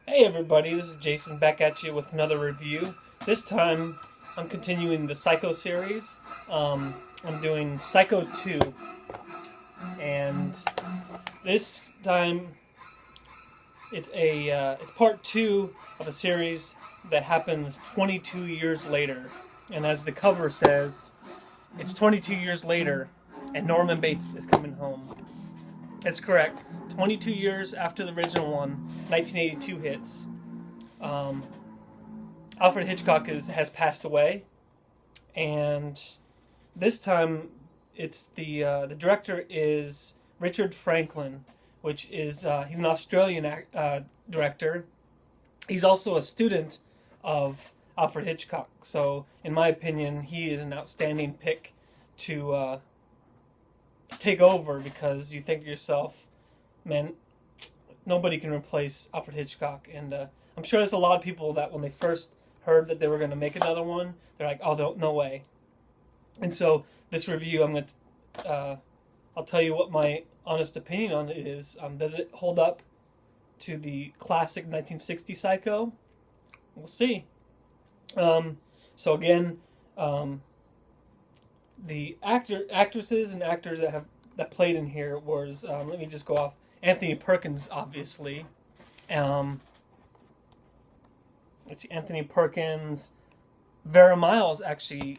Hey everybody, this is Jason back at you with another review. This time I'm continuing the Psycho series. I'm doing Psycho 2, and this time it's part 2 of a series that happens 22 years later. And as the cover says, it's 22 years later and Norman Bates is coming home. That's correct. 22 years after the original one, 1982 hits. Um, Alfred Hitchcock has passed away, and this time it's the director is Richard Franklin, which is he's an Australian director. He's also a student of Alfred Hitchcock, so in my opinion, he is an outstanding pick to take over, because you think to yourself, man, nobody can replace Alfred Hitchcock. And I'm sure there's a lot of people that when they first heard that they were going to make another one, they're like, oh, no way. And so this review, I'll tell you what my honest opinion on it is. Does it hold up to the classic 1960 Psycho? We'll see. So again, the actresses and actors that played in here was, let me just go off. Anthony Perkins, obviously. Let's see, Anthony Perkins. Vera Miles actually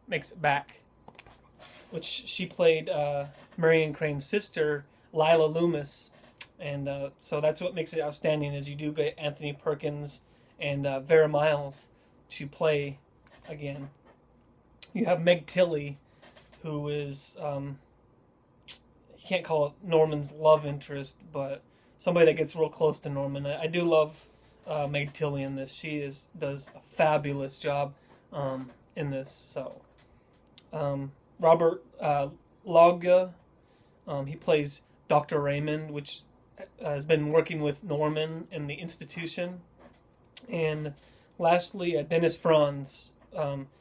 makes it back, which she played Marion Crane's sister, Lila Loomis. And so that's what makes it outstanding, is you do get Anthony Perkins and Vera Miles to play again. You have Meg Tilly, who is, you can't call it Norman's love interest, but somebody that gets real close to Norman. I do love Meg Tilly in this. She does a fabulous job in this. So Robert Loggia, he plays Dr. Raymond, which has been working with Norman in the institution. And lastly, Dennis Franz.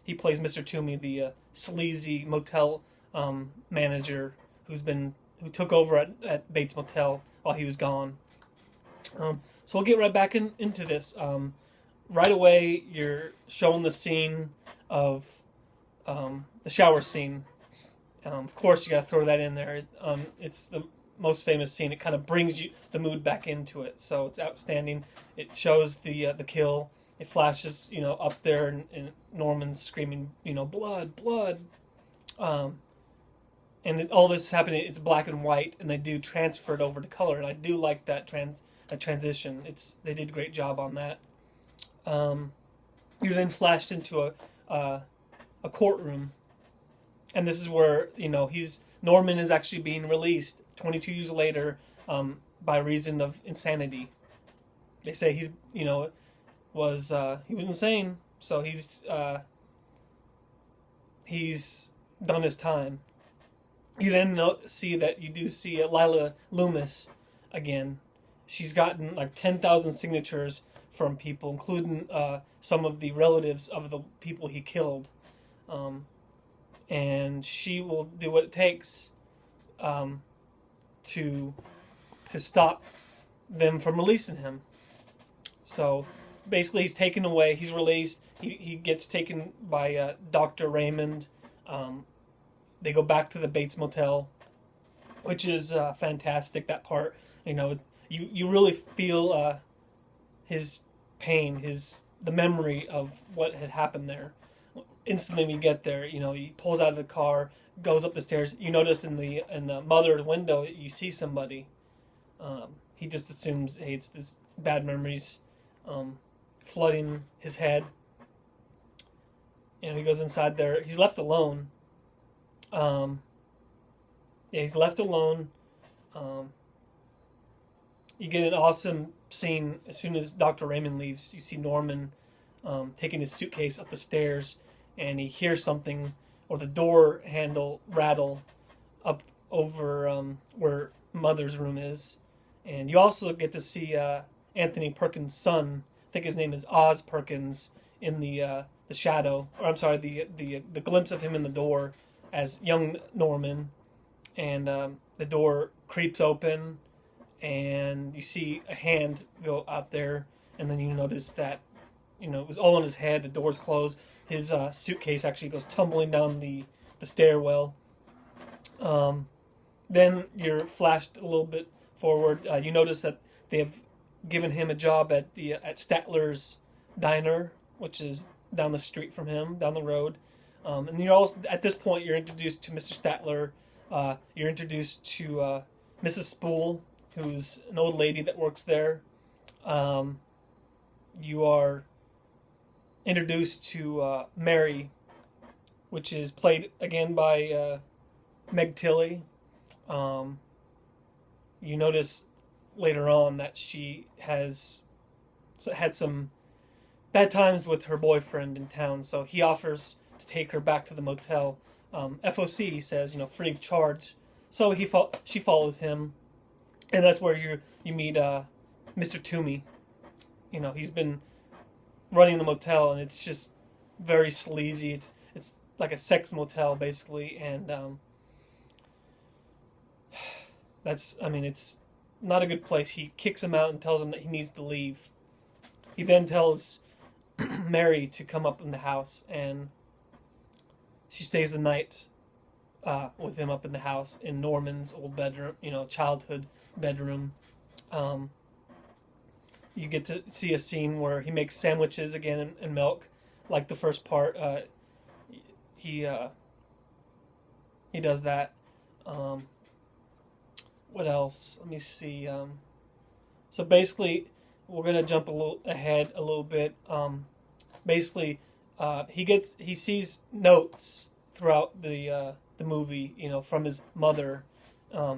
He plays Mr. Toomey, the sleazy motel manager who took over at Bates Motel while he was gone. So we'll get right back into this. Right away, you're shown the scene of the shower scene. Of course, you got to throw that in there. It's the most famous scene. It kind of brings the mood back into it, so it's outstanding. It shows the kill. It flashes, up there, and Norman's screaming, blood, blood. And all this is happening. It's black and white, and they do transfer it over to color, and I do like that transition. They did a great job on that. You're then flashed into a courtroom, and this is where Norman is actually being released 22 years later by reason of insanity. They say he was insane, so he's done his time. You then see Lila Loomis again. She's gotten like 10,000 signatures from people, including some of the relatives of the people he killed, and she will do what it takes to stop them from releasing him. So basically, he's taken away. He's released. He gets taken by Dr. Raymond. They go back to the Bates Motel, which is fantastic. That part, you really feel his pain, the memory of what had happened there. Instantly, when you get there, he pulls out of the car, goes up the stairs. You notice in the mother's window, you see somebody. He just assumes, hey, it's this bad memories flooding his head. He goes inside there. He's left alone. He's left alone. You get an awesome scene as soon as Dr. Raymond leaves. You see Norman taking his suitcase up the stairs, and he hears something, or the door handle rattle up over where Mother's room is. And you also get to see Anthony Perkins' son. I think his name is Oz Perkins, in the shadow, or I'm sorry, the glimpse of him in the door as young Norman. And the door creeps open, and you see a hand go out there, and then you notice that it was all on his head. The doors closed. His suitcase actually goes tumbling down the stairwell. Then you're flashed a little bit forward. You notice that they have given him a job at Statler's Diner, which is down the street from him, down the road. And you're also at this point you're introduced to Mr. Statler. You're introduced to Mrs. Spool, who's an old lady that works there. You are introduced to Mary, which is played again by Meg Tilly. You notice later on that she has had some bad times with her boyfriend in town, so he offers to take her back to the motel. FOC says, free of charge. So she follows him, and that's where you meet Mr. Toomey. He's been running the motel, and it's just very sleazy. It's like a sex motel basically, and it's not a good place. He kicks him out and tells him that he needs to leave. He then tells Mary to come up in the house, and she stays the night with him up in the house in Norman's old bedroom, childhood bedroom. You get to see a scene where he makes sandwiches again and milk, like the first part. He does that. What else? Let me see. So basically, we're gonna jump ahead a little bit. Basically, he sees notes throughout the movie, from his mother.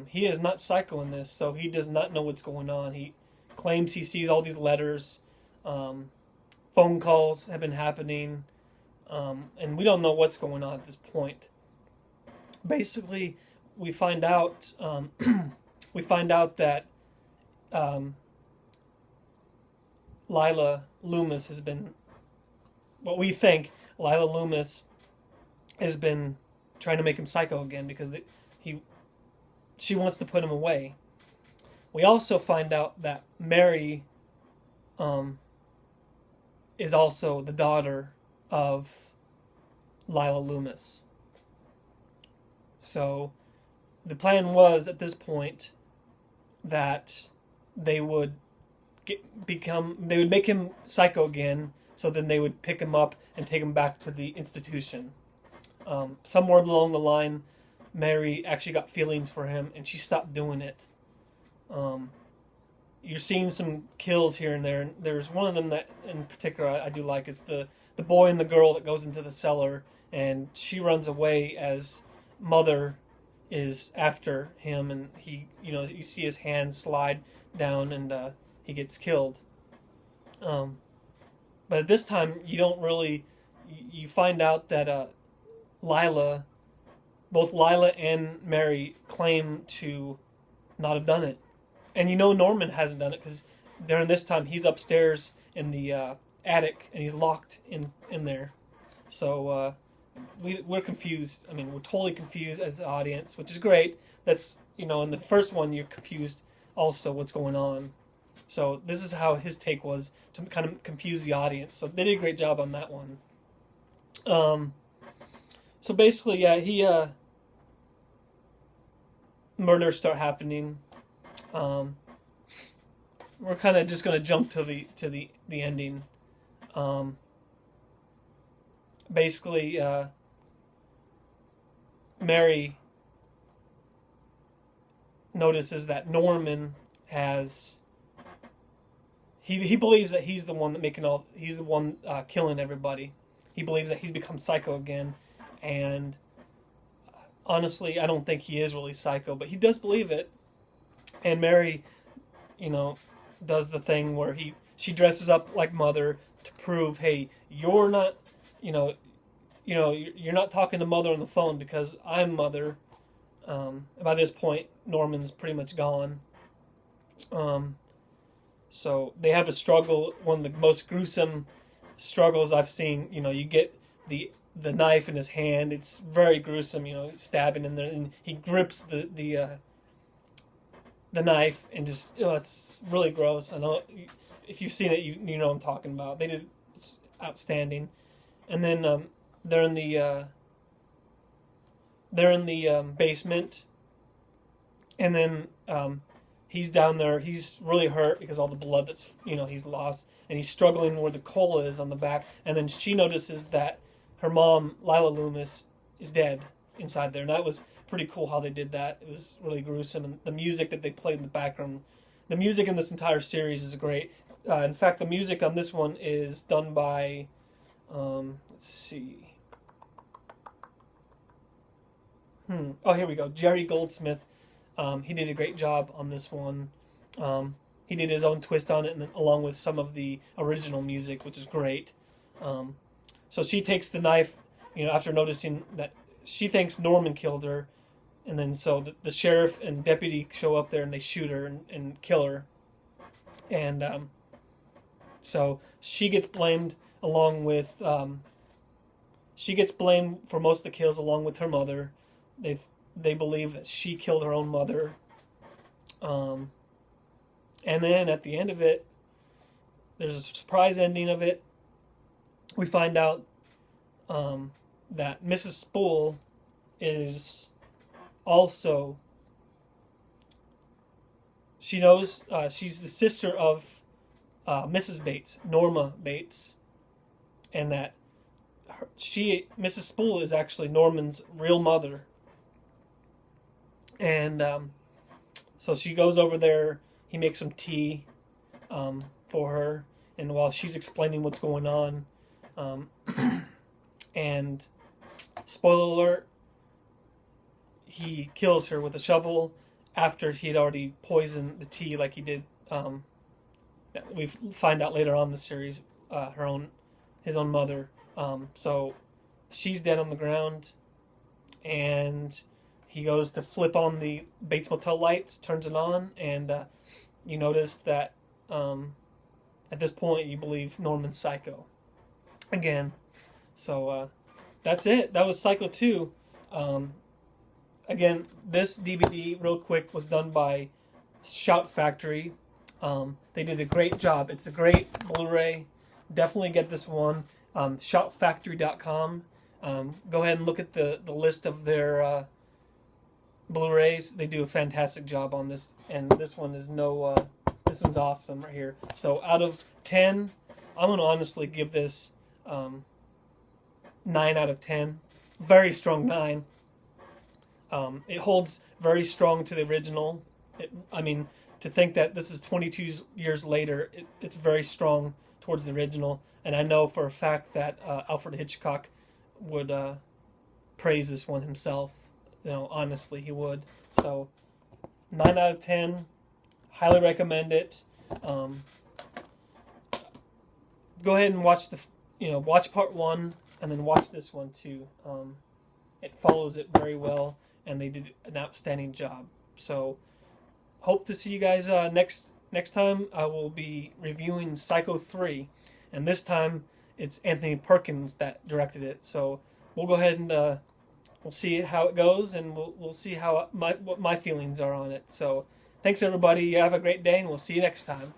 He is not psycho in this, so he does not know what's going on. He claims he sees all these letters. Phone calls have been happening, and we don't know what's going on at this point. Basically, we find out that Lila Loomis has been, what we think, Lila Loomis has been trying to make him psycho again because she wants to put him away. We also find out that Mary is also the daughter of Lila Loomis. So the plan was at this point that they would make him psycho again, so then they would pick him up and take him back to the institution. Somewhere along the line, Mary actually got feelings for him, and she stopped doing it. You're seeing some kills here and there. And there's one of them that, in particular, I do like. It's the boy and the girl that goes into the cellar, and she runs away as Mother is after him, and he, you see his hand slide down, and he gets killed. But at this time, you don't really. You find out that both Lila and Mary claim to not have done it. And Norman hasn't done it because during this time he's upstairs in the attic and he's locked in there. So we're confused. We're totally confused as the audience, which is great. That's, in the first one you're confused also what's going on. So this is how his take was, to kind of confuse the audience. So they did a great job on that one. So basically, yeah, murders start happening. We're kind of just going to jump to the ending. Basically, Mary notices that Norman has. He believes that he's the one that he's the one killing everybody. He believes that he's become psycho again, and honestly, I don't think he is really psycho, but he does believe it. And Mary, does the thing where she dresses up like Mother to prove, hey, you're not, you're not talking to Mother on the phone because I'm Mother. By this point, Norman's pretty much gone. So they have a struggle, one of the most gruesome struggles I've seen. You get the knife in his hand. It's very gruesome, stabbing in there, and he grips the the knife and just it's really gross. I know if you've seen it, you know what I'm talking about. They did it's outstanding, and then they're in the basement, and then he's down there. He's really hurt because all the blood that's he's lost, and he's struggling where the coal is on the back. And then she notices that her mom, Lila Loomis, is dead inside there, and that was pretty cool how they did that. It was really gruesome, and the music that they played in the background, the music in this entire series is great. In fact, the music on this one is done by, let's see. Oh, here we go. Jerry Goldsmith. He did a great job on this one. He did his own twist on it, and then, along with some of the original music, which is great. So she takes the knife, after noticing that she thinks Norman killed her, and then so the sheriff and deputy show up there and they shoot her and kill her, and so she gets blamed along with she gets blamed for most of the kills along with her mother. They believe that she killed her own mother. And then at the end of it, there's a surprise ending of it. We find out that Mrs. Spool is also, she knows she's the sister of Mrs. Bates, Norma Bates, and that Mrs. Spool is actually Norman's real mother. And so she goes over there. He makes some tea for her, and while she's explaining what's going on, and spoiler alert, he kills her with a shovel after he had already poisoned the tea, like he did. That we find out later on in the series, his own mother. So she's dead on the ground, and he goes to flip on the Bates Motel lights, turns it on, and you notice that at this point you believe Norman's Psycho again. So that's it. That was Psycho 2. Again, this DVD, real quick, was done by Shout Factory. They did a great job. It's a great Blu-ray. Definitely get this one. Shoutfactory.com. Go ahead and look at the list of their Blu-rays. They do a fantastic job on this, and this one is this one's awesome right here. So out of 10, I'm going to honestly give this 9 out of 10. Very strong 9. It holds very strong to the original. To think that this is 22 years later, it's very strong towards the original. And I know for a fact that Alfred Hitchcock would praise this one himself. Honestly, he would. So 9 out of 10. Highly recommend it. Go ahead and watch watch part 1 and then watch this one too. It follows it very well, and they did an outstanding job. So hope to see you guys next time. I will be reviewing Psycho 3, and this time it's Anthony Perkins that directed it. So we'll go ahead and we'll see how it goes, and we'll see what my feelings are on it. So thanks everybody. You have a great day, and we'll see you next time.